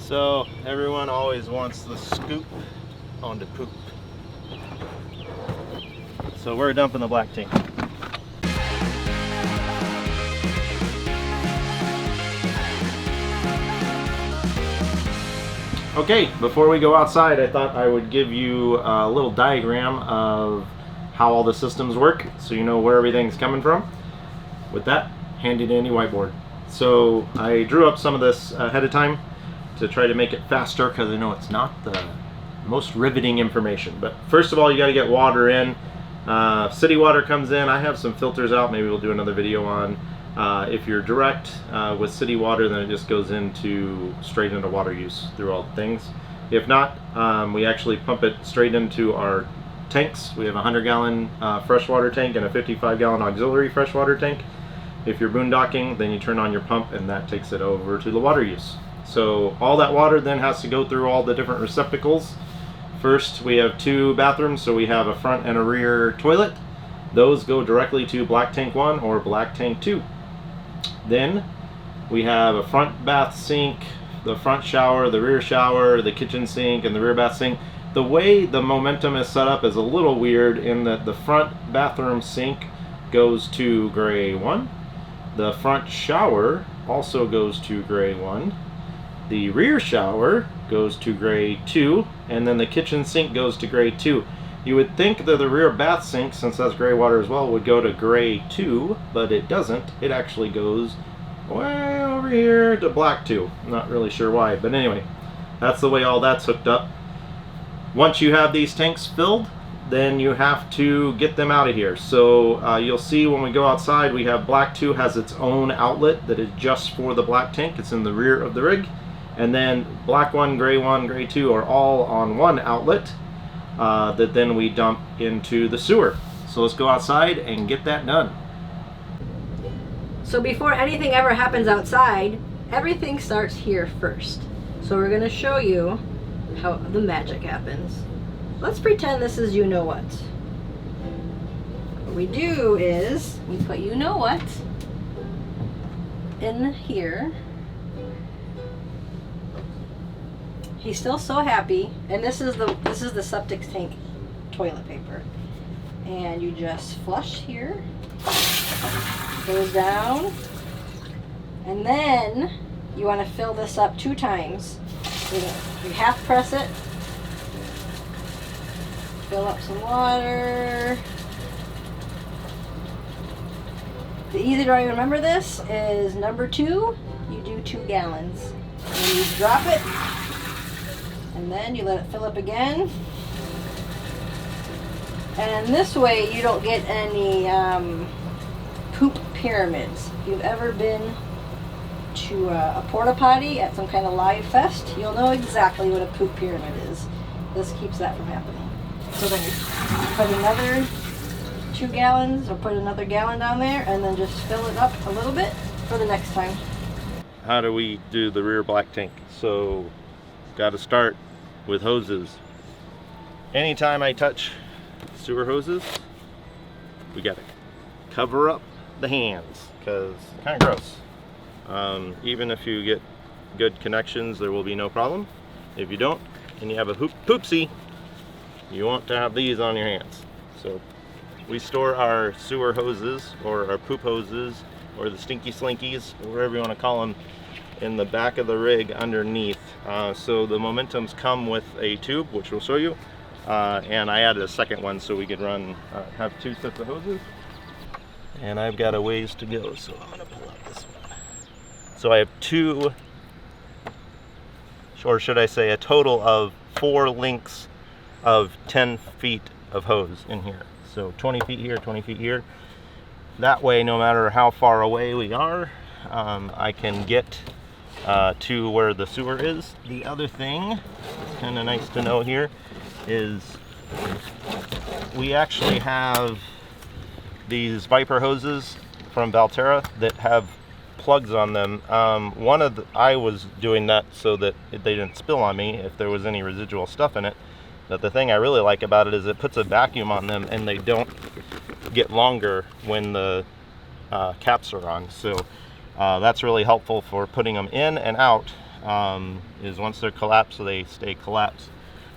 So everyone always wants the scoop on the poop. So we're dumping the black tank. Okay, before we go outside, I thought I would give you a little diagram of how all the systems work so you know where everything's coming from. With that, handy dandy whiteboard. So I drew up some of this ahead of time to try to make it faster because I know it's not the most riveting information. But first of all, you got to get water in. City water comes in. I have some filters out. Maybe we'll do another video on. If you're direct with city water, then it just goes straight into water use through all the things. If not, we actually pump it straight into our tanks. We have a 100-gallon freshwater tank and a 55-gallon auxiliary freshwater tank. If you're boondocking, then you turn on your pump and that takes it over to the water use. So all that water then has to go through all the different receptacles. First, we have 2 bathrooms, so we have a front and a rear toilet. Those go directly to black tank 1 or black tank 2. Then we have a front bath sink, the front shower, the rear shower, the kitchen sink, and the rear bath sink. The way the momentum is set up is a little weird in that the front bathroom sink goes to gray 1. The front shower also goes to gray 1. The rear shower goes to gray 2, and then the kitchen sink goes to gray 2. You would think that the rear bath sink, since that's gray water as well, would go to gray 2, but it doesn't. It actually goes way over here to black 2. I'm not really sure why, but anyway, that's the way all that's hooked up. Once you have these tanks filled, then you have to get them out of here. So you'll see when we go outside, we have black 2 has its own outlet that is just for the black tank. It's in the rear of the rig. And then black 1, gray 2 are all on one outlet that then we dump into the sewer. So let's go outside and get that done. So before anything ever happens outside, everything starts here first. So we're going to show you how the magic happens. Let's pretend this is you know what. What we do is we put you know what in here. He's still so happy, and this is the septic tank toilet paper. And you just flush here, goes down, and then you want to fill this up 2 times. You half press it, fill up some water. The easy way to remember this is number 2, you do 2 gallons. And you drop it, and then you let it fill up again. And this way you don't get any poop pyramids. If you've ever been to a porta potty at some kind of live fest, you'll know exactly what a poop pyramid is. This keeps that from happening. So then you put another 2 gallons or put another gallon down there and then just fill it up a little bit for the next time. How do we do the rear black tank? So got to start with hoses. Anytime I touch sewer hoses, we got to cover up the hands because it's kind of gross. Even if you get good connections, there will be no problem. If you don't and you have a poopsie, you want to have these on your hands. So we store our sewer hoses or our poop hoses or the stinky slinkies, or whatever you want to call them, in the back of the rig underneath. So the momentums come with a tube, which we'll show you, and I added a second one so we could have 2 sets of hoses. And I've got a ways to go, so I'm going to pull out this one. So I have 2, or should I say a total of 4 links of 10 feet of hose in here. So 20 feet here, 20 feet here. That way, no matter how far away we are, I can get to where the sewer is. The other thing that's kind of nice to know here is we actually have these Viper hoses from Valterra that have plugs on them. I was doing that so that they didn't spill on me if there was any residual stuff in it. But the thing I really like about it is it puts a vacuum on them and they don't get longer when the caps are on. So that's really helpful for putting them in and out is once they're collapsed, they stay collapsed.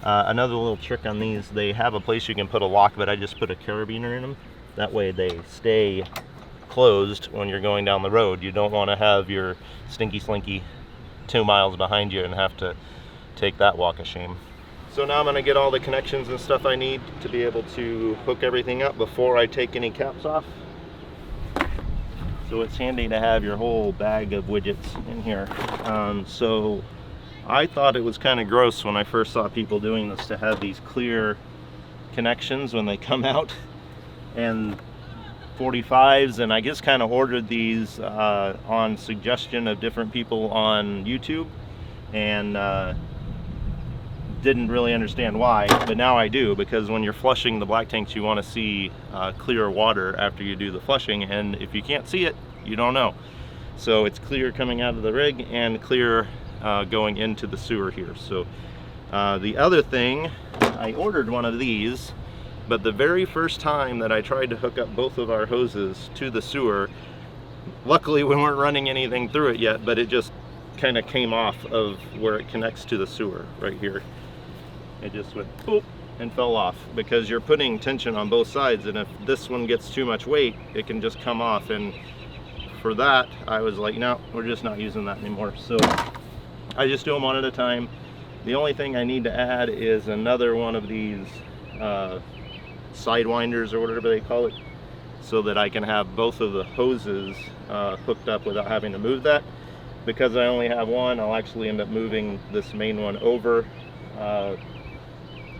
Another little trick on these, they have a place you can put a lock, but I just put a carabiner in them. That way they stay closed when you're going down the road. You don't want to have your stinky slinky 2 miles behind you and have to take that walk of shame. So now I'm going to get all the connections and stuff I need to be able to hook everything up before I take any caps off. So it's handy to have your whole bag of widgets in here. So I thought it was kind of gross when I first saw people doing this to have these clear connections when they come out, and 45s, and I just kind of ordered these on suggestion of different people on YouTube, and didn't really understand why, but now I do, because when you're flushing the black tanks you want to see clear water after you do the flushing, and if you can't see it, you don't know. So it's clear coming out of the rig and clear going into the sewer here. So the other thing, I ordered one of these, but the very first time that I tried to hook up both of our hoses to the sewer, luckily we weren't running anything through it yet, but it just kind of came off of where it connects to the sewer right here. It just went boop and fell off, because you're putting tension on both sides, and if this one gets too much weight, it can just come off. And for that, I was like, no, we're just not using that anymore. So I just do them one at a time. The only thing I need to add is another one of these sidewinders or whatever they call it, so that I can have both of the hoses hooked up without having to move that. Because I only have one, I'll actually end up moving this main one over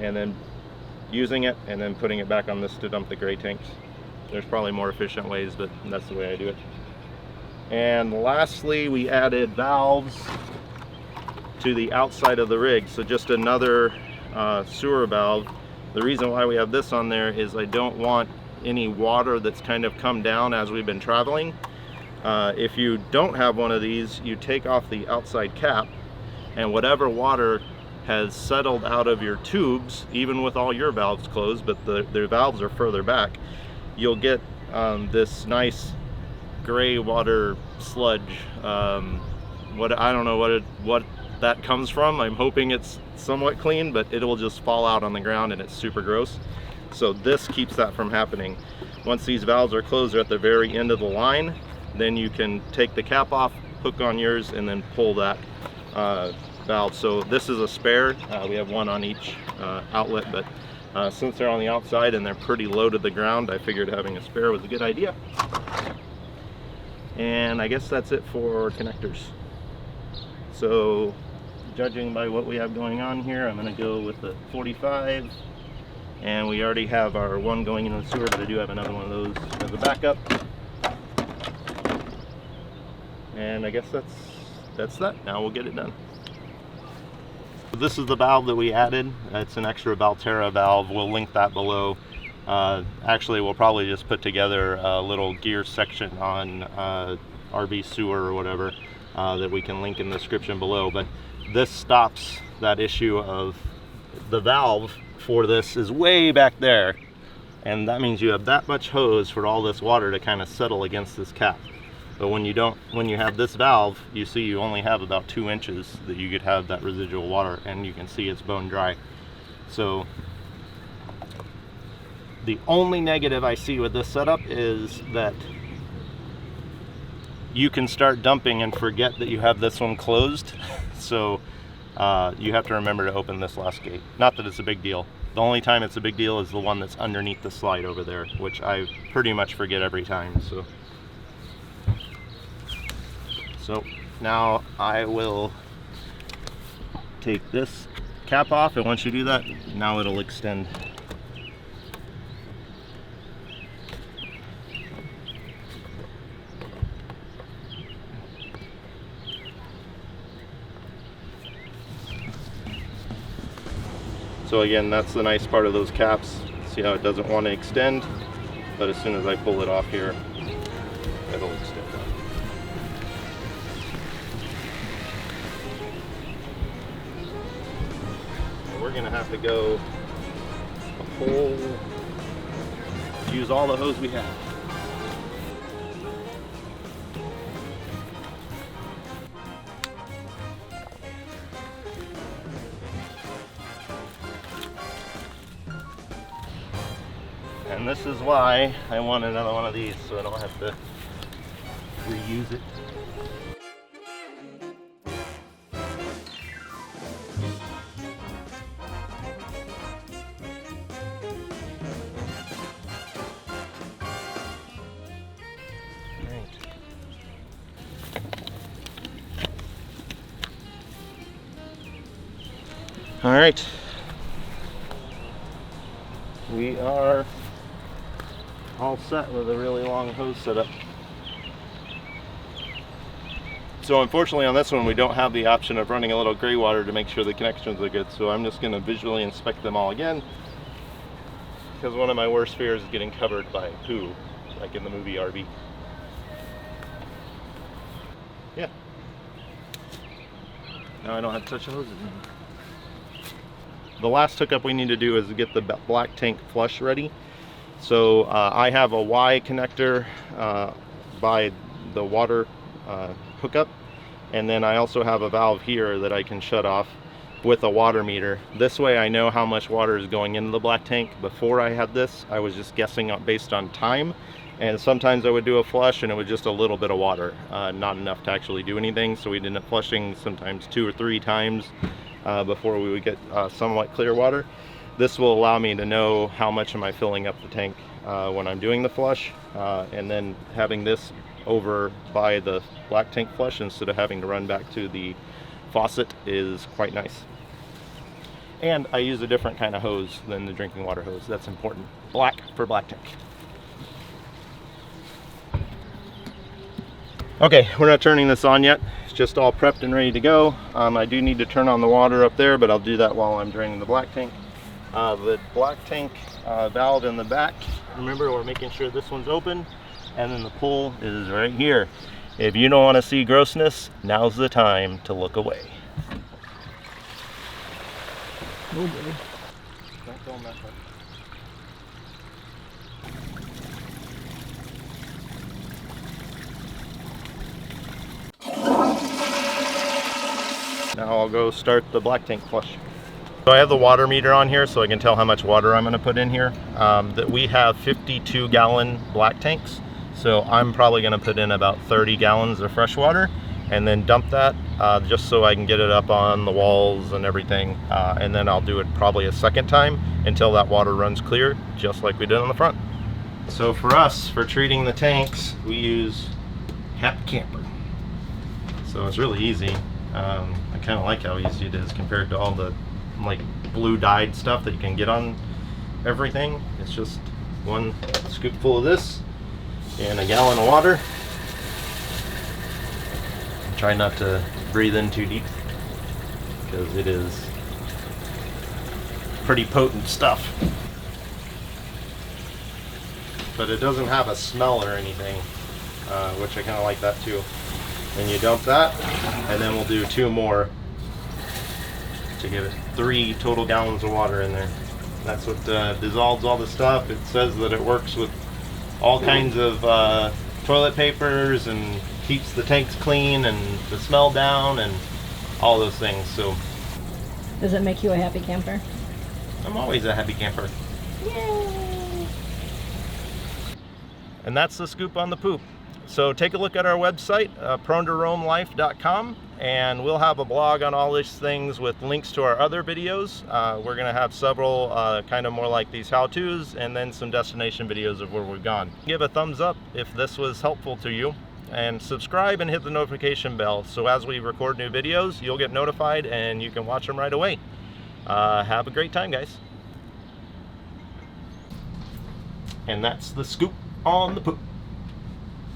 and then using it and then putting it back on this to dump the gray tanks. There's probably more efficient ways, but that's the way I do it. And lastly, we added valves to the outside of the rig, so just another sewer valve. The reason why we have this on there is I don't want any water that's kind of come down as we've been traveling. If you don't have one of these, you take off the outside cap, and whatever water has settled out of your tubes, even with all your valves closed, but the valves are further back, you'll get this nice gray water sludge. I don't know what that comes from. I'm hoping it's somewhat clean, but it will just fall out on the ground and it's super gross. So this keeps that from happening. Once these valves are closed, they're at the very end of the line, then you can take the cap off, hook on yours, and then pull that valve. So this is a spare. We have one on each outlet, but since they're on the outside and they're pretty low to the ground, I figured having a spare was a good idea. And I guess that's it for connectors. So judging by what we have going on here, I'm going to go with the 45, and we already have our one going into the sewer, but I do have another one of those as a backup. And I guess that's that. Now we'll get it done. This is the valve that we added. It's an extra Valterra valve. We'll link that below. Actually, we'll probably just put together a little gear section on RV sewer or whatever that we can link in the description below. But this stops that issue of the valve for this is way back there, and that means you have that much hose for all this water to kind of settle against this cap. But when you have this valve, you see you only have about 2 inches that you could have that residual water, and you can see it's bone dry. So the only negative I see with this setup is that you can start dumping and forget that you have this one closed. So you have to remember to open this last gate. Not that it's a big deal. The only time it's a big deal is the one that's underneath the slide over there, which I pretty much forget every time. So now I will take this cap off, and once you do that, now it'll extend. So again, that's the nice part of those caps. See how it doesn't want to extend, but as soon as I pull it off here, it'll extend. We're gonna have to go use all the hose we have. And this is why I want another one of these, so I don't have to reuse it. All right, we are all set with a really long hose setup. So unfortunately on this one we don't have the option of running a little gray water to make sure the connections are good, so I'm just going to visually inspect them all again, because one of my worst fears is getting covered by poo, like in the movie RV. Yeah. Now I don't have to touch the hoses anymore. The last hookup we need to do is get the black tank flush ready. So I have a Y connector by the water hookup, and then I also have a valve here that I can shut off with a water meter. This way I know how much water is going into the black tank. Before I had this, I was just guessing based on time, and sometimes I would do a flush and it was just a little bit of water, not enough to actually do anything, so we'd end up flushing sometimes 2 or 3 times before we would get somewhat clear water. This will allow me to know how much am I filling up the tank when I'm doing the flush, and then having this over by the black tank flush instead of having to run back to the faucet is quite nice. And I use a different kind of hose than the drinking water hose. That's important. Black for black tank. Okay, we're not turning this on yet. It's just all prepped and ready to go. I do need to turn on the water up there, but I'll do that while I'm draining the black tank. The black tank valve in the back, remember we're making sure this one's open, and then the pull is right here. If you don't want to see grossness, now's the time to look away. Oh, boy. Don't go mess up. Now I'll go start the black tank flush. So I have the water meter on here so I can tell how much water I'm going to put in here. That we have 52 gallon black tanks, so I'm probably going to put in about 30 gallons of fresh water and then dump that just so I can get it up on the walls and everything, and then I'll do it probably a second time until that water runs clear, just like we did on the front. So for us, for treating the tanks, we use Happy Camper. So it's really easy. I kind of like how easy it is compared to all the like blue dyed stuff that you can get on everything. It's just one scoopful of this and a gallon of water. Try not to breathe in too deep because it is pretty potent stuff, but it doesn't have a smell or anything, which I kind of like that too. Then you dump that, and then we'll do 2 more to give it 3 total gallons of water in there. That's what dissolves all the stuff. It says that it works with all kinds of toilet papers and keeps the tanks clean and the smell down and all those things. So, does it make you a happy camper? I'm always a happy camper. Yay! And that's the scoop on the poop. So take a look at our website, pronetoroamlife.com, and we'll have a blog on all these things with links to our other videos. We're going to have several kind of more like these how-tos, and then some destination videos of where we've gone. Give a thumbs up if this was helpful to you, and subscribe and hit the notification bell so as we record new videos, you'll get notified and you can watch them right away. Have a great time, guys. And that's the scoop on the poop.